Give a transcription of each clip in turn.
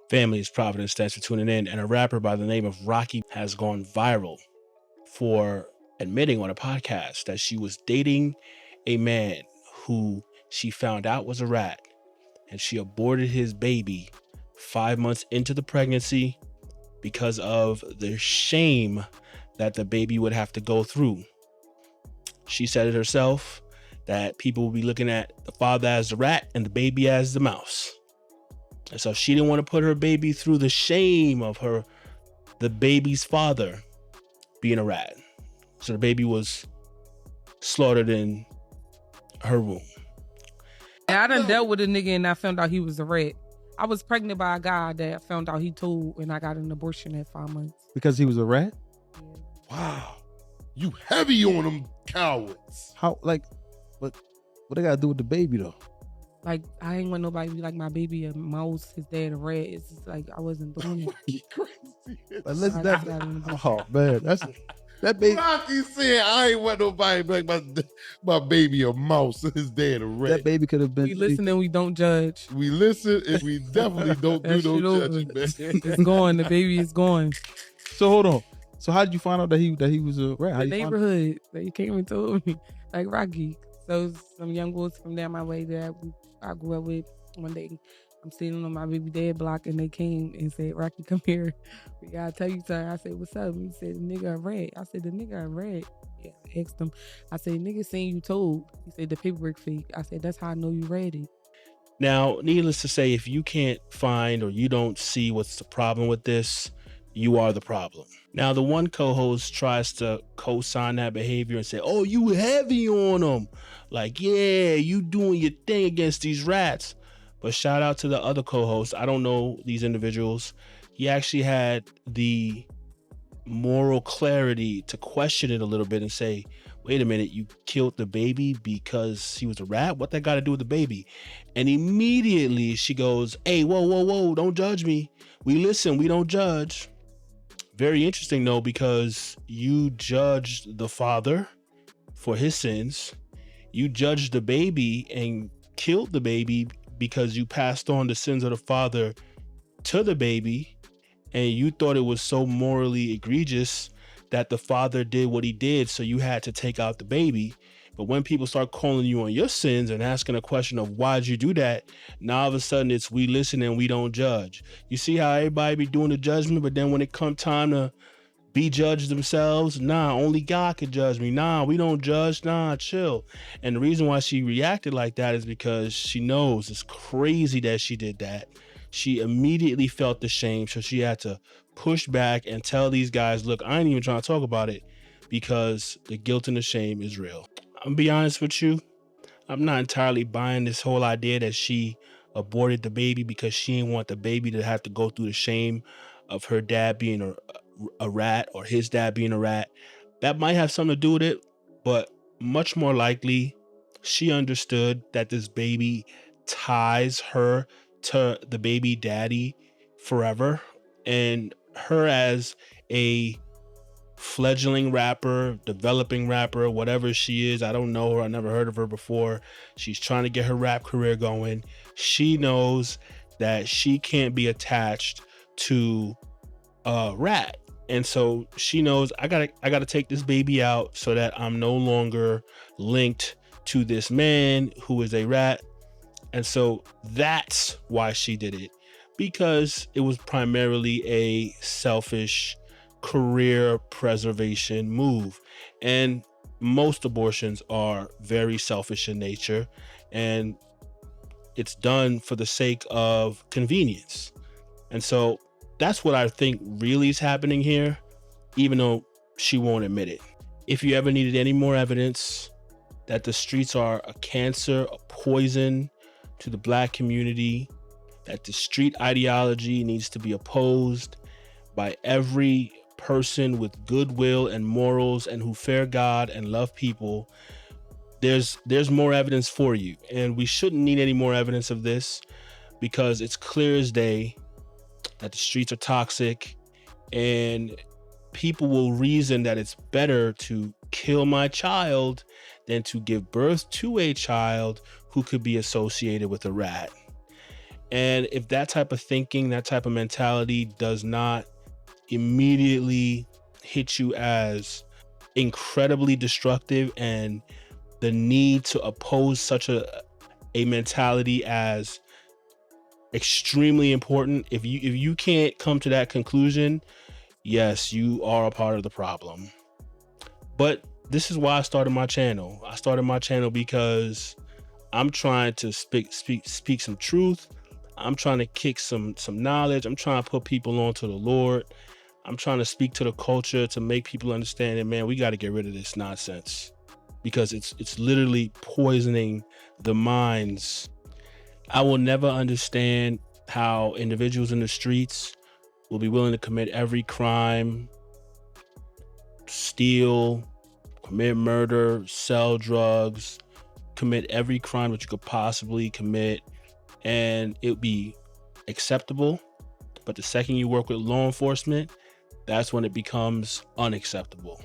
Families, Providence, thanks for tuning in. And a rapper by the name of Rocky has gone viral for admitting on a podcast that she was dating a man who she found out was a rat, and she aborted his baby 5 months into the pregnancy because of the shame that the baby would have to go through. She said it herself that people will be looking at the father as the rat and the baby as the mouse. And so she didn't want to put her baby through the shame of the baby's father being a rat. So the baby was slaughtered in her womb. And I done dealt with a nigga and I found out he was a rat. I was pregnant by a guy that found out he told, and I got an abortion at 5 months. Because he was a rat? Yeah. Wow. You heavy on them cowards. How, like, what they got to do with the baby, though? Like, I ain't want nobody to be like my baby a mouse, his dad a rat. It's just like I wasn't doing it. You crazy. Like, listen, oh, man. That baby. Rocky said, I ain't want nobody to be like my baby a mouse and his dad a rat. That baby could have been. We listen and we don't judge. We listen and we definitely don't do no judging, man. It's gone. The baby is gone. So hold on. So how did you find out that he was a rat? How The you find neighborhood. They came and told me. Like Rocky. So some young boys from down my way that I grew up with. One day I'm sitting on my baby dad block and they came and said, Rocky, come here. We gotta tell you something. I said, what's up? He said, the nigga a rat. I said, the nigga a rat. Yeah, I asked him. I said, nigga saying you told. He said, the paperwork fake. I said, that's how I know you read it. Now, needless to say, if you can't find or you don't see what's the problem with this, you are the problem. Now, the one co-host tries to co-sign that behavior and say, oh, you heavy on them. Like, yeah, you doing your thing against these rats. But shout out to the other co-host. I don't know these individuals. He actually had the moral clarity to question it a little bit and say, wait a minute, you killed the baby because he was a rat? What that got to do with the baby? And immediately she goes, hey, whoa, don't judge me. We listen, we don't judge. Very interesting, though, because you judged the father for his sins. You judged the baby and killed the baby because you passed on the sins of the father to the baby, and you thought it was so morally egregious that the father did what he did, so you had to take out the baby. But when people start calling you on your sins and asking a question of why'd you do that, now all of a sudden it's we listen and we don't judge. You see how everybody be doing the judgment, but then when it come time to be judged themselves, nah, only God could judge me. Nah, we don't judge. Nah, chill. And the reason why she reacted like that is because she knows it's crazy that she did that. She immediately felt the shame, so she had to push back and tell these guys, look, I ain't even trying to talk about it because the guilt and the shame is real. I'm gonna be honest with you. I'm not entirely buying this whole idea that she aborted the baby because she didn't want the baby to have to go through the shame of her dad being a rat or his dad being a rat. That might have something to do with it, but much more likely she understood that this baby ties her to the baby daddy forever, and her as a fledgling rapper, developing rapper, whatever she is, I don't know her, I never heard of her before. She's trying to get her rap career going. She knows that she can't be attached to a rat, and so she knows I gotta take this baby out so that I'm no longer linked to this man who is a rat. And so that's why she did it, because it was primarily a selfish career preservation move. And most abortions are very selfish in nature, and it's done for the sake of convenience. And so that's what I think really is happening here, even though she won't admit it. If you ever needed any more evidence that the streets are a cancer, a poison to the Black community, that the street ideology needs to be opposed by every person with goodwill and morals and who fear God and love people, there's more evidence for you. And we shouldn't need any more evidence of this, because it's clear as day that the streets are toxic, and people will reason that it's better to kill my child than to give birth to a child who could be associated with a rat. And if that type of thinking, that type of mentality does not immediately hit you as incredibly destructive, and the need to oppose such a mentality as extremely important, if you can't come to that conclusion, yes, you are a part of the problem. But this is why I started my channel. I started my channel because I'm trying to speak some truth. I'm trying to kick some knowledge. I'm trying to put people onto the Lord. I'm trying to speak to the culture to make people understand that, man, we got to get rid of this nonsense, because it's literally poisoning the minds. I will never understand how individuals in the streets will be willing to commit every crime, steal, commit murder, sell drugs, commit every crime that you could possibly commit, and it would be acceptable. But the second you work with law enforcement, that's when it becomes unacceptable.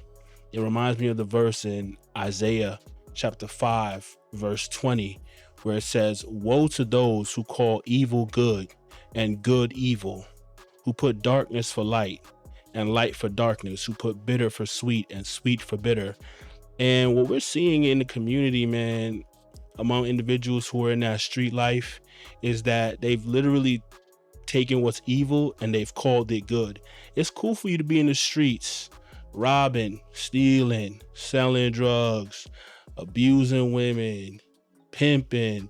It reminds me of the verse in Isaiah chapter 5, verse 20, where it says, "Woe to those who call evil good and good evil, who put darkness for light and light for darkness, who put bitter for sweet and sweet for bitter." And what we're seeing in the community, man, among individuals who are in that street life, is that they've literally taken what's evil and they've called it good. It's cool for you to be in the streets, robbing, stealing, selling drugs, abusing women, pimping,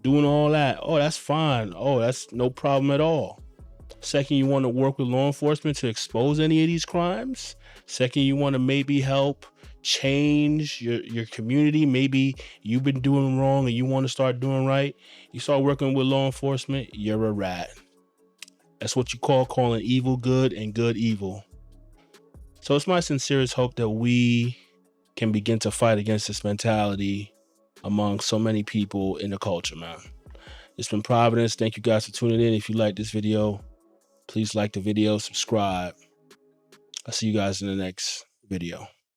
doing all that. Oh, that's fine. Oh, that's no problem at all. Second, you want to work with law enforcement to expose any of these crimes. Second, you want to maybe help change your community. Maybe you've been doing wrong and you want to start doing right. You start working with law enforcement, you're a rat. That's what you call calling evil good and good evil. So it's my sincerest hope that we can begin to fight against this mentality among so many people in the culture, man. It's been Providence. Thank you guys for tuning in. If you like this video, please like the video, subscribe. I'll see you guys in the next video.